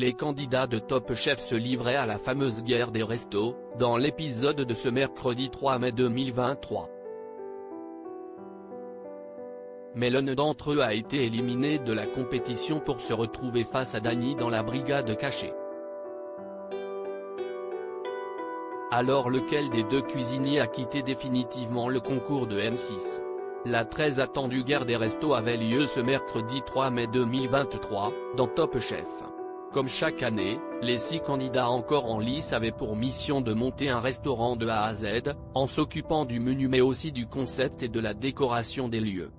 les candidats de Top Chef se livraient à la fameuse guerre des restos, dans l'épisode de ce mercredi 3 mai 2023. Mais l'un d'entre eux a été éliminé de la compétition pour se retrouver face à Dany dans la brigade cachée. Alors lequel des deux cuisiniers a quitté définitivement le concours de M6? La très attendue guerre des restos avait lieu ce mercredi 3 mai 2023, dans Top Chef. Comme chaque année, les 6 candidats encore en lice avaient pour mission de monter un restaurant de A à Z, en s'occupant du menu mais aussi du concept et de la décoration des lieux.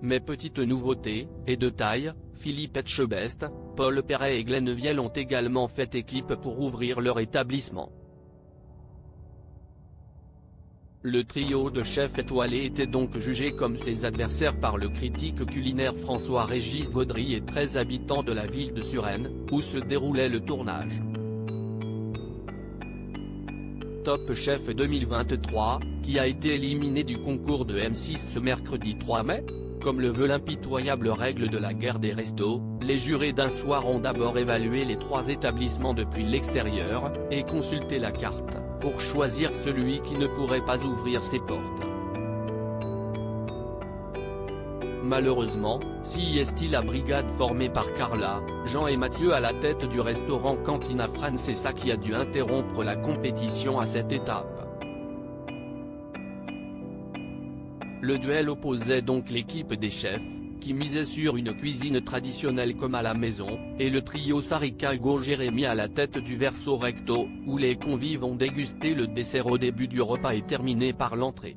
Mais petite nouveauté, et de taille, Philippe Etchebest, Paul Perret et Glenn Vielle ont également fait équipe pour ouvrir leur établissement. Le trio de chefs étoilés était donc jugé comme ses adversaires par le critique culinaire François-Régis Gaudry et 13 habitants de la ville de Suresnes, où se déroulait le tournage. Top Chef 2023, qui a été éliminé du concours de M6 ce mercredi 3 mai ? Comme le veut l'impitoyable règle de la guerre des restos, les jurés d'un soir ont d'abord évalué les 3 établissements depuis l'extérieur, et consulté la carte, pour choisir celui qui ne pourrait pas ouvrir ses portes. Malheureusement, si est la brigade formée par Carla, Jean et Mathieu à la tête du restaurant Cantina Francesa qui a dû interrompre la compétition à cette étape. Le duel opposait donc l'équipe des chefs, qui misait sur une cuisine traditionnelle comme à la maison, et le trio Sarika Hugo Jérémy à la tête du Verso Recto, où les convives ont dégusté le dessert au début du repas et terminé par l'entrée.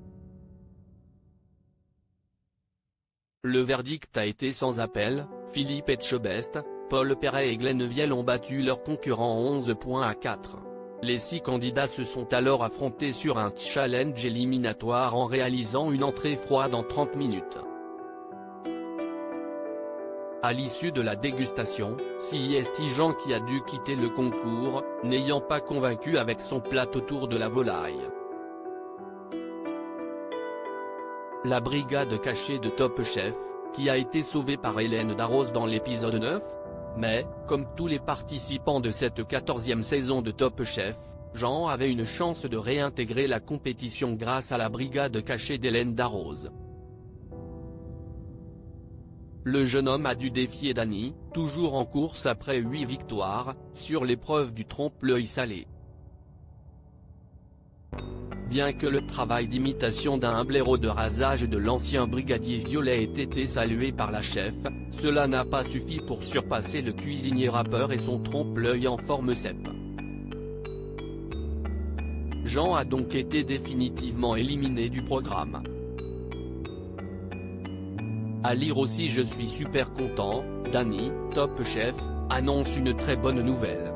Le verdict a été sans appel, Philippe Etchebest, Paul Perret et Glenn Vielle ont battu leurs concurrents 11 points à 4. Les 6 candidats se sont alors affrontés sur un challenge éliminatoire en réalisant une entrée froide en 30 minutes. À l'issue de la dégustation, c'est Jean qui a dû quitter le concours, n'ayant pas convaincu avec son plat autour de la volaille. La brigade cachée de Top Chef, qui a été sauvée par Hélène Darroze dans l'épisode 9. Mais, comme tous les participants de cette 14e saison de Top Chef, Jean avait une chance de réintégrer la compétition grâce à la brigade cachée d'Hélène Darroze. Le jeune homme a dû défier Dany, toujours en course après 8 victoires, sur l'épreuve du trompe-l'œil salé. Bien que le travail d'imitation d'un blaireau de rasage de l'ancien brigadier Violet ait été salué par la chef, cela n'a pas suffi pour surpasser le cuisinier rappeur et son trompe-l'œil en forme cèpe. Jean a donc été définitivement éliminé du programme. À lire aussi: je suis super content, Dany, Top Chef, annonce une très bonne nouvelle.